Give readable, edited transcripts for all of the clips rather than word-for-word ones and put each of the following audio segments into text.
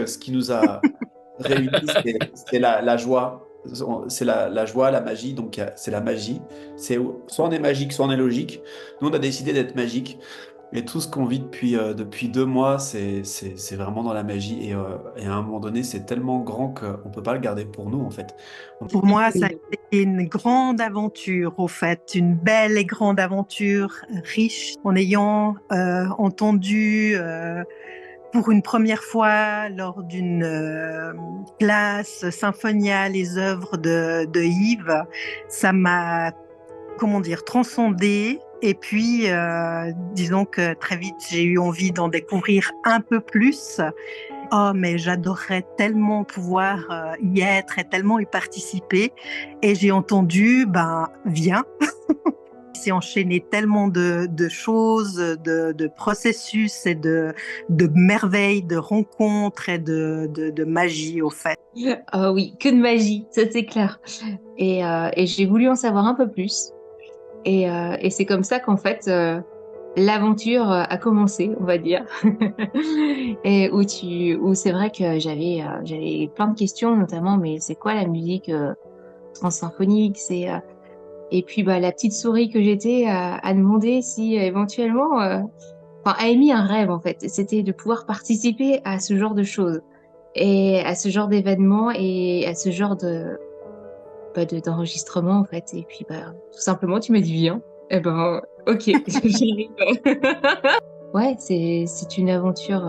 que ce qui nous a réunis, c'est la joie. C'est la joie, la magie, donc c'est la magie. C'est soit on est magique, soit on est logique. Nous, on a décidé d'être magique. Et tout ce qu'on vit depuis 2 mois, c'est vraiment dans la magie. Et à un moment donné, c'est tellement grand qu'on ne peut pas le garder pour nous, en fait. Pour moi, ça a été une grande aventure, au fait, une belle et grande aventure, riche, en ayant entendu pour une première fois lors d'une classe symphoniale les œuvres de Yves. Ça m'a, comment dire, transcendée. Et puis, disons que très vite, j'ai eu envie d'en découvrir un peu plus. Oh, mais j'adorerais tellement pouvoir y être et tellement y participer. Et j'ai entendu, ben, viens. Il s'est enchaîné tellement de choses, de processus et de merveilles, de rencontres et de magie, au fait. Ah oui, que de magie, ça c'est clair. Et j'ai voulu en savoir un peu plus. Et c'est comme ça qu'en fait, l'aventure a commencé, on va dire. Et où c'est vrai que j'avais plein de questions, notamment, mais c'est quoi la musique transsymphonique? Et puis bah la petite souris que j'étais a demandé si éventuellement, enfin, a émis un rêve en fait. C'était de pouvoir participer à ce genre de choses et à ce genre d'événements et à ce genre d'enregistrement en fait. Et puis bah tout simplement tu m'as dit viens. Eh ben ok, j'y vais. Ouais, c'est une aventure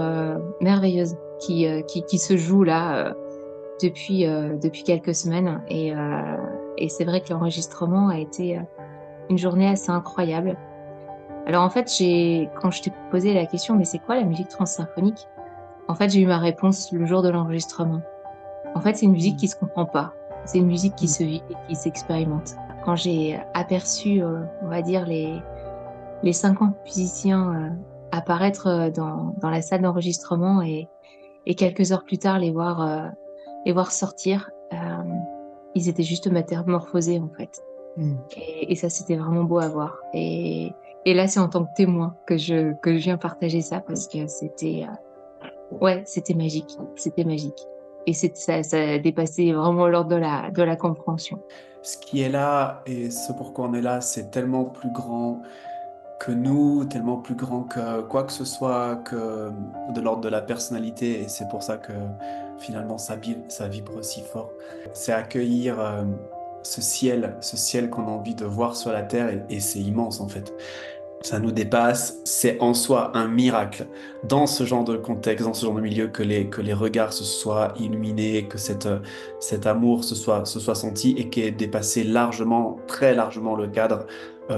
merveilleuse qui se joue là depuis quelques semaines et c'est vrai que l'enregistrement a été une journée assez incroyable. Alors en fait, quand je t'ai posé la question, mais c'est quoi la musique transsymphonique? En fait, j'ai eu ma réponse le jour de l'enregistrement. En fait, c'est une musique qui se comprend pas. C'est une musique qui se vit et qui s'expérimente. Quand j'ai aperçu, on va dire, les 50 musiciens apparaître dans la salle d'enregistrement et quelques heures plus tard les voir sortir, ils étaient juste métamorphosés en fait. Et ça, c'était vraiment beau à voir. Et là, c'est en tant que témoin que je viens partager ça parce que ouais, c'était magique. C'était magique. Et ça a dépassé vraiment l'ordre de la compréhension. Ce qui est là et ce pourquoi on est là, c'est tellement plus grand que nous, tellement plus grand que quoi que ce soit que de l'ordre de la personnalité. Et c'est pour ça que finalement ça vibre aussi fort. C'est accueillir ce ciel qu'on a envie de voir sur la terre et c'est immense en fait. Ça nous dépasse, c'est en soi un miracle dans ce genre de contexte, dans ce genre de milieu, que les regards se soient illuminés, que cet amour se soit senti et qui ait dépassé largement, très largement le cadre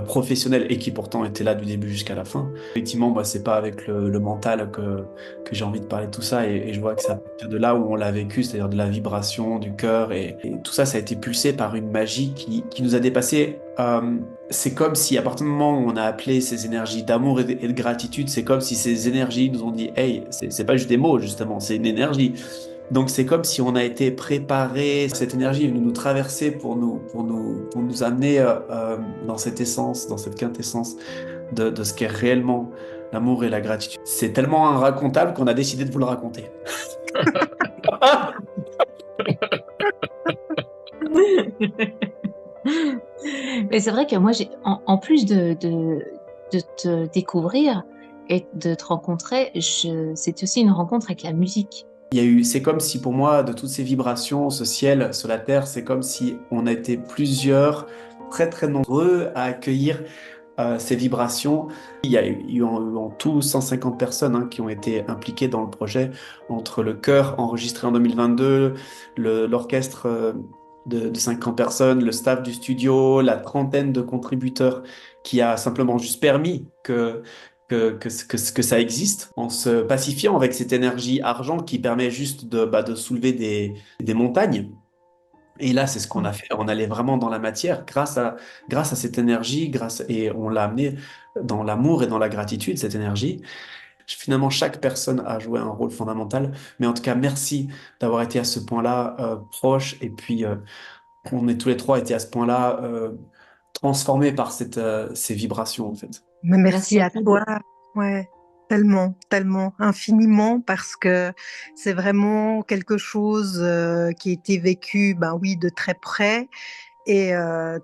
professionnel et qui pourtant était là du début jusqu'à la fin. Effectivement, moi, c'est pas avec le mental que j'ai envie de parler de tout ça et je vois que ça vient de là où on l'a vécu, c'est-à-dire de la vibration du cœur et tout ça, ça a été pulsé par une magie qui nous a dépassé. C'est comme si à partir du moment où on a appelé ces énergies d'amour et de gratitude, c'est comme si ces énergies nous ont dit, hey, c'est pas juste des mots justement, c'est une énergie. Donc c'est comme si on a été préparé, cette énergie est venue nous traverser pour nous amener dans cette essence, dans cette quintessence de ce qu'est réellement l'amour et la gratitude. C'est tellement inracontable qu'on a décidé de vous le raconter. Mais c'est vrai que moi, en plus de te découvrir et de te rencontrer, c'est aussi une rencontre avec la musique. C'est comme si pour moi, de toutes ces vibrations, ce ciel sur la terre, c'est comme si on était plusieurs, très très nombreux à accueillir ces vibrations. Il y a eu en tout 150 personnes qui ont été impliquées dans le projet, entre le chœur enregistré en 2022, l'orchestre de 50 personnes, le staff du studio, la trentaine de contributeurs qui a simplement juste permis que ça existe en se pacifiant avec cette énergie argent qui permet juste de soulever des montagnes. Et là, c'est ce qu'on a fait. On allait vraiment dans la matière grâce à cette énergie, et on l'a amené dans l'amour et dans la gratitude, cette énergie. Finalement, chaque personne a joué un rôle fondamental. Mais en tout cas, merci d'avoir été à ce point-là proche. Et puis, on est tous les trois été à ce point-là transformés par ces vibrations, en fait. Mais Merci merci à à toi. toi. Ouais. Tellement, tellement, infiniment, parce que c'est vraiment quelque chose qui a été vécu, ben oui, de très près. Et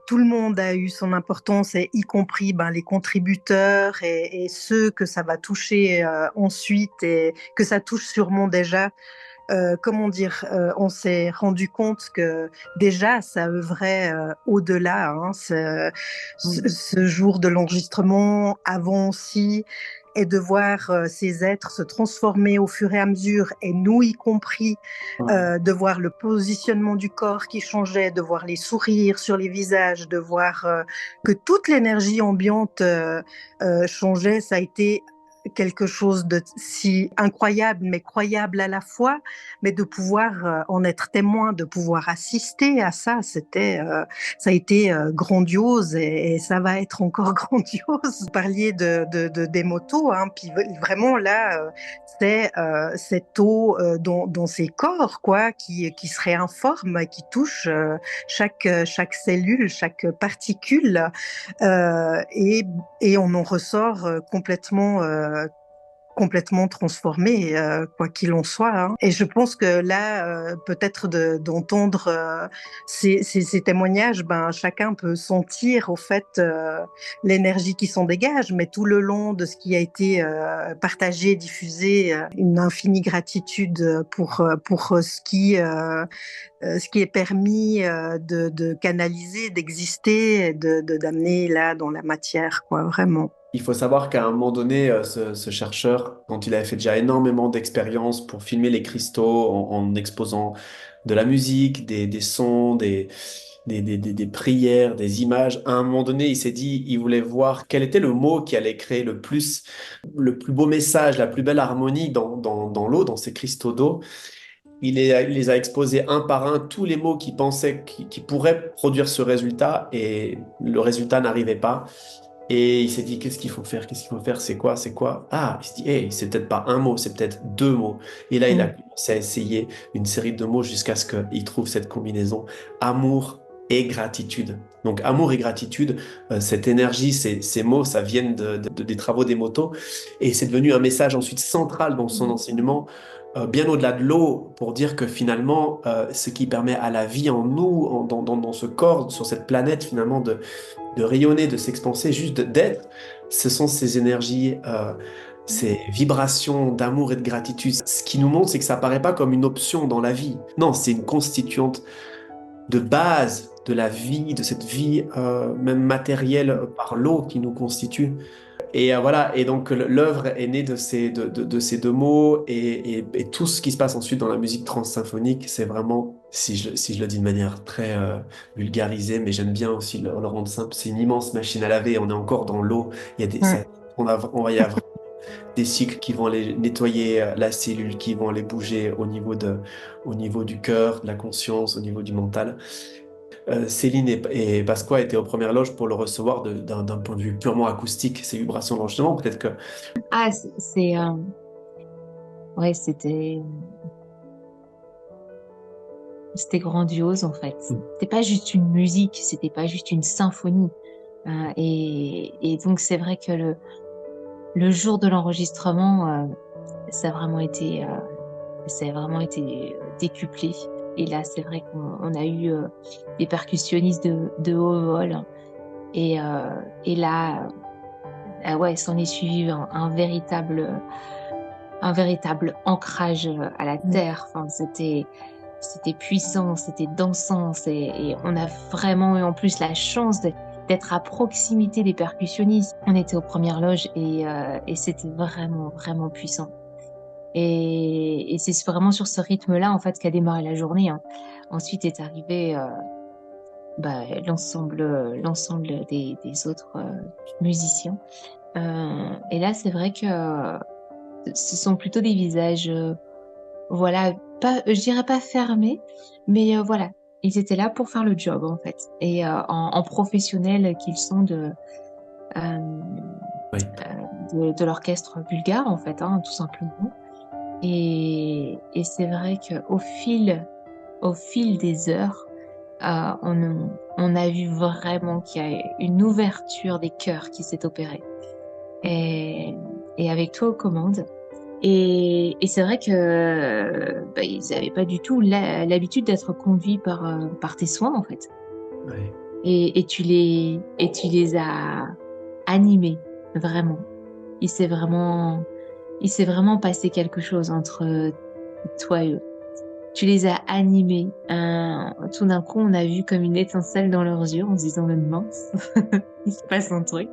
tout le monde a eu son importance, et y compris ben, les contributeurs et ceux que ça va toucher ensuite et que ça touche sûrement déjà. Comment dire, on s'est rendu compte que déjà ça œuvrait au-delà, hein, Mm. ce jour de l'enregistrement, avant aussi, et de voir ces êtres se transformer au fur et à mesure, et nous y compris, Ouais. de voir le positionnement du corps qui changeait, de voir les sourires sur les visages, de voir que toute l'énergie ambiante changeait. Ça a été quelque chose de si incroyable, mais croyable à la fois, mais de pouvoir en être témoin, de pouvoir assister à ça, ça a été grandiose, et ça va être encore grandiose. Vous parliez des motos, hein, puis vraiment là, c'est cette eau dans ces corps, quoi, qui se réinforme, qui touche chaque cellule, chaque particule, euh, et, et on en ressort complètement transformé, quoi qu'il en soit, hein. Et je pense que là, peut-être d'entendre ces témoignages, ben, chacun peut sentir au fait l'énergie qui s'en dégage, mais tout le long de ce qui a été partagé, diffusé, une infinie gratitude pour ce qui est permis de canaliser, d'exister, d'amener là dans la matière, quoi, vraiment. Il faut savoir qu'à un moment donné, ce chercheur, quand il avait fait déjà énormément d'expériences pour filmer les cristaux en exposant de la musique, des sons, des prières, des images, à un moment donné, il s'est dit, il voulait voir quel était le mot qui allait créer le plus beau message, la plus belle harmonie dans l'eau, dans ces cristaux d'eau. Il les a exposés un par un, tous les mots qu'il pensait qui pourraient produire ce résultat, et le résultat n'arrivait pas. Et il s'est dit, qu'est-ce qu'il faut faire? Qu'est-ce qu'il faut faire? C'est quoi? C'est quoi? Ah, il s'est dit, hey, c'est peut-être pas un mot, c'est peut-être deux mots. Et là, il a Mm. commencé à essayer une série de mots jusqu'à ce qu'il trouve cette combinaison amour et gratitude. Donc, amour et gratitude, cette énergie, ces mots, ça viennent des travaux des motos. Et c'est devenu un message ensuite central dans son enseignement, bien au-delà de l'eau, pour dire que finalement, ce qui permet à la vie en nous, dans ce corps, sur cette planète, finalement, de rayonner, de s'expanser, juste d'être, ce sont ces énergies, ces vibrations d'amour et de gratitude. Ce qui nous montre, c'est que ça paraît pas comme une option dans la vie. Non, c'est une constituante de base de la vie, de cette vie, même matérielle, par l'eau qui nous constitue. Et voilà, et donc l'œuvre est née de ces deux mots, et tout ce qui se passe ensuite dans la musique transsymphonique, c'est vraiment, si je le dis de manière très vulgarisée, mais j'aime bien aussi le rendre simple, c'est une immense machine à laver, on est encore dans l'eau, il y a Mm. on va y avoir des cycles qui vont aller nettoyer la cellule, qui vont aller bouger au niveau du cœur, de la conscience, au niveau du mental. Céline et Pasqua étaient aux premières loges pour le recevoir d'un point de vue purement acoustique, ces vibrations d'enregistrement. Peut-être que Ah, ouais, c'était grandiose en fait. C'était pas juste une musique, c'était pas juste une symphonie. Et donc c'est vrai que le jour de l'enregistrement, ça a vraiment été, décuplé. Et là, c'est vrai qu'on a eu des percussionnistes de haut vol. Et là, ah ouais, s'en est suivi un véritable ancrage à la terre. Enfin, c'était puissant, c'était dansant. Et on a vraiment eu en plus la chance d'être à proximité des percussionnistes. On était aux premières loges et c'était vraiment, vraiment puissant. Et c'est vraiment sur ce rythme-là, en fait, qu'a démarré la journée, hein. Ensuite est arrivé l'ensemble des autres musiciens. Et là, c'est vrai que ce sont plutôt des visages, voilà, pas, je dirais pas fermés, mais voilà, ils étaient là pour faire le job, en fait. Et en professionnels qu'ils sont euh, oui. de l'orchestre bulgare, en fait, hein, tout simplement. Et c'est vrai au fil des heures, on a vu vraiment qu'il y a une ouverture des cœurs qui s'est opérée. Et et avec toi aux commandes. Et c'est vrai que ils n'avaient pas du tout l'habitude d'être conduits par tes soins, en fait. Ouais. Et tu les as animés, vraiment. Il s'est vraiment, il s'est vraiment passé quelque chose entre toi et eux. Tu les as animés. Tout d'un coup, on a vu comme une étincelle dans leurs yeux en se disant, mais mince, il se passe un truc.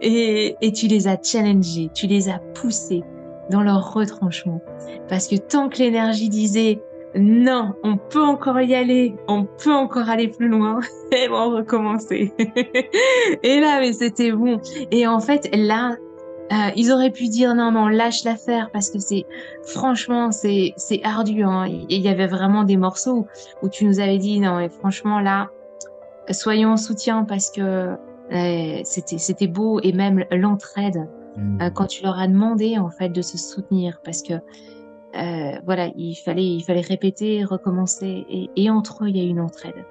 Et tu les as challengés, tu les as poussés dans leur retranchement. Parce que tant que l'énergie disait non, on peut encore y aller, on peut encore aller plus loin, et ben on recommençait. Et là, mais c'était bon. Et en fait, là, ils auraient pu dire non, non, lâche l'affaire parce que franchement, c'est ardu, hein. Et il y avait vraiment des morceaux où tu nous avais dit non, mais franchement, là, soyons en soutien parce que c'était beau et même l'entraide quand tu leur as demandé en fait de se soutenir parce que voilà, il fallait répéter, recommencer et entre eux il y a une entraide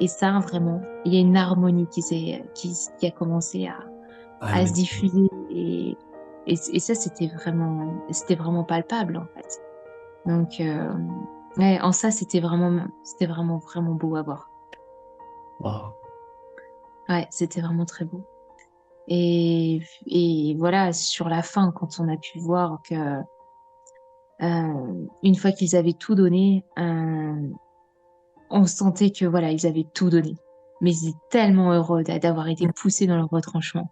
et ça vraiment il y a une harmonie qui a commencé Ah, à mais se diffuser et ça c'était vraiment palpable en fait. Donc ouais, en ça c'était vraiment vraiment beau à voir. wow. Ouais, c'était vraiment très beau. Et voilà, sur la fin, quand on a pu voir que une fois qu'ils avaient tout donné, on sentait que voilà, ils avaient tout donné. Mais ils étaient tellement heureux d'avoir été poussés dans leur retranchement.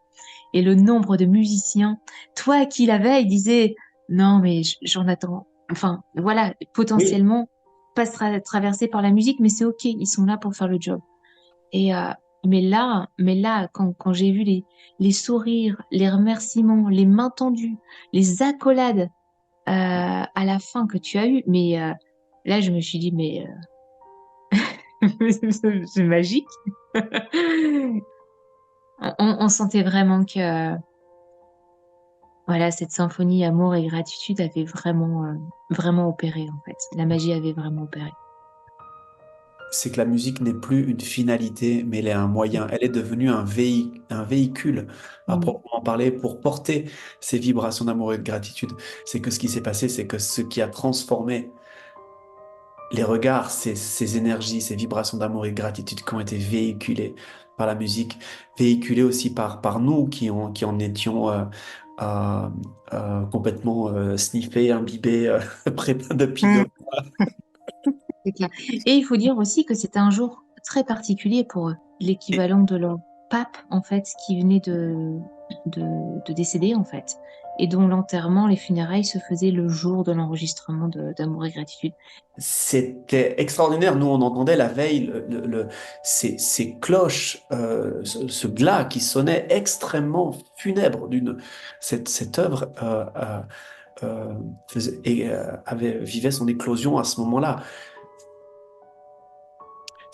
Et le nombre de musiciens, toi qui la veille disais non mais j'en attends. Enfin voilà, Oui, potentiellement pas traversés par la musique, mais c'est ok, ils sont là pour faire le job. Et mais là, quand j'ai vu les sourires, les remerciements, les mains tendues, les accolades à la fin que tu as eu, mais là je me suis dit mais c'est magique. On sentait vraiment que voilà cette symphonie amour et gratitude avait vraiment opéré en fait. La magie avait vraiment opéré. c'est que la musique n'est plus une finalité, mais elle est un moyen. Elle est devenue un véhicule à Mm. proprement parler pour porter ces vibrations d'amour et de gratitude. C'est que ce qui s'est passé, c'est que ce qui a transformé les regards, ces énergies, ces vibrations d'amour et de gratitude qui ont été véhiculées par la musique, véhiculées aussi par nous qui en étions euh, complètement sniffés, imbibés, près depuis Mm. deux. C'est clair. Et il faut dire aussi que c'était un jour très particulier pour eux, Et l'équivalent de leur pape, en fait, qui venait de décéder, en fait, et dont l'enterrement, les funérailles se faisaient le jour de l'enregistrement d'Amour et Gratitude. c'était extraordinaire. Nous, on entendait la veille ces cloches, ce glas qui sonnait extrêmement funèbre cette œuvre vivait son éclosion à ce moment-là.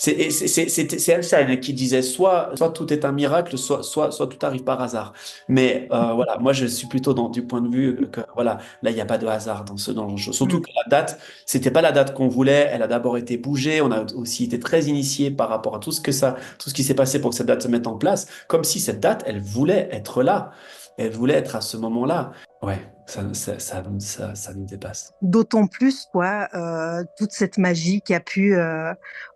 C'est Einstein qui disait soit tout est un miracle, soit tout arrive par hasard. Mais voilà, moi je suis plutôt du point de vue que voilà, là il n'y a pas de hasard dans le jeu. Surtout Mm. que la date, c'était pas la date qu'on voulait. Elle a d'abord été bougée. On a aussi été très initié par rapport à tout ce qui s'est passé pour que cette date se mette en place, comme si cette date, elle voulait être là. Elle voulait être à ce moment-là. Ouais, ça nous dépasse. D'autant plus, quoi, toute cette magie qui a pu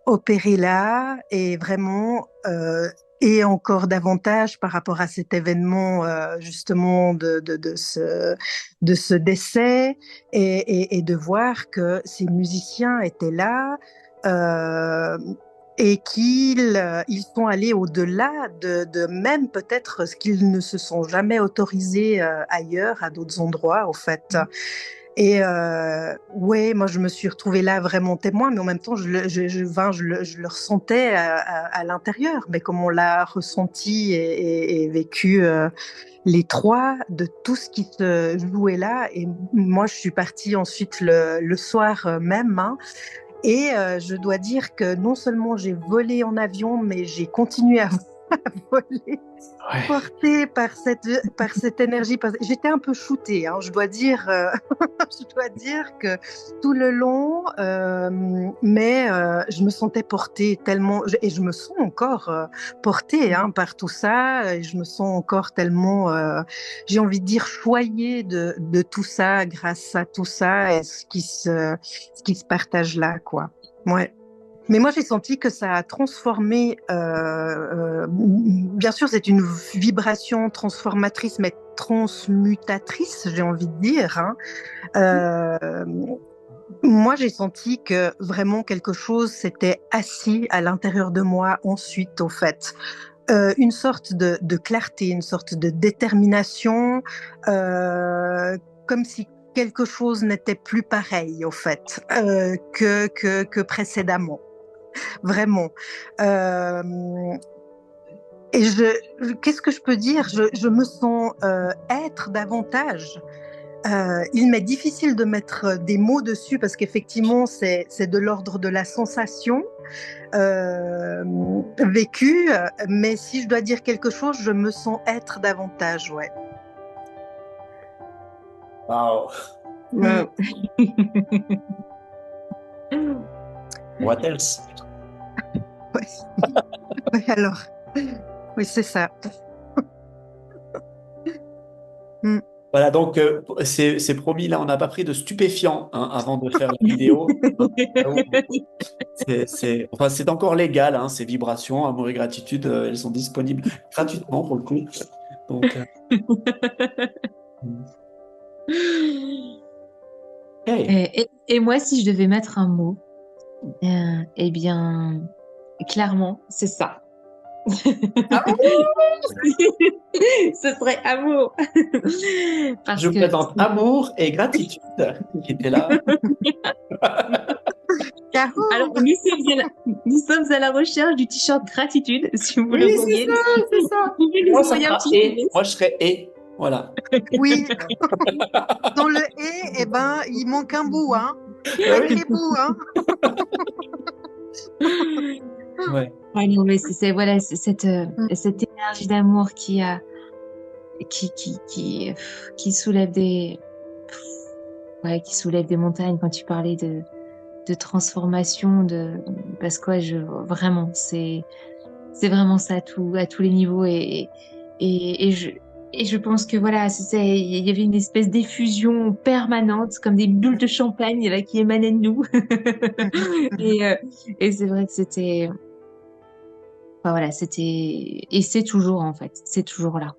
opérer là et vraiment, et encore davantage par rapport à cet événement justement de ce décès et de voir que ces musiciens étaient là et ils sont allés au-delà de même peut-être ce qu'ils ne se sont jamais autorisés ailleurs, à d'autres endroits, au fait. Et ouais, moi je me suis retrouvée là vraiment témoin, mais en même temps je le ressentais à l'intérieur, mais comme on l'a ressenti et vécu les trois de tout ce qui se jouait là. Et moi je suis partie ensuite le soir même, hein, et je dois dire que non seulement j'ai volé en avion, mais j'ai continué à volé, Ouais. portée par cette énergie. J'étais un peu shootée, hein, je dois dire, je dois dire que tout le long, mais je me sentais portée tellement, et je me sens encore portée hein, par tout ça, et je me sens encore tellement, j'ai envie de dire, choyée de tout ça, grâce à tout ça, et ce qui se partage là, quoi. Ouais. Mais moi, j'ai senti que ça a transformé. Bien sûr, c'est une vibration transformatrice, mais transmutatrice, j'ai envie de dire. Hein. Moi, j'ai senti que vraiment quelque chose s'était assis à l'intérieur de moi ensuite, au fait. Une sorte de clarté, une sorte de détermination, comme si quelque chose n'était plus pareil, au fait, que précédemment. Vraiment. Euh, et qu'est-ce que je peux dire? Je me sens être davantage. Il m'est difficile de mettre des mots dessus parce qu'effectivement, c'est de l'ordre de la sensation vécue. Mais si je dois dire quelque chose, je me sens être davantage, ouais. Wow. Wow. What else? Ouais. Ouais, alors, oui, c'est ça. Voilà, donc c'est promis, là, on n'a pas pris de stupéfiants hein, avant de faire la vidéo. Enfin, c'est encore légal, hein, ces vibrations, amour et gratitude, elles sont disponibles gratuitement pour le coup. Donc, hey. Et moi, si je devais mettre un mot, eh bien, clairement, c'est ça. Ce serait amour. Parce Je que présente amour et gratitude qui étaient là. alors, nous sommes à la recherche du t-shirt gratitude, si vous le Oui, voyez. c'est ça. Vous pouvez nous Moi, ça envoyer un sera petit et. SMS. Moi, je serai et. Voilà. Oui, dans le « et », eh ben, il manque un bout, hein. Ah oui. Sacré bout, hein. Ouais. Ouais, non, mais c'est voilà, c'est cette énergie d'amour qui soulève qui soulève des montagnes quand tu parlais de transformation, parce que ouais, vraiment, c'est vraiment ça à tous les niveaux et je pense que voilà, il y avait une espèce d'effusion permanente, comme des bulles de champagne là, qui émanaient de nous. Et c'est vrai que c'était, enfin, voilà, et c'est toujours en fait, c'est toujours là.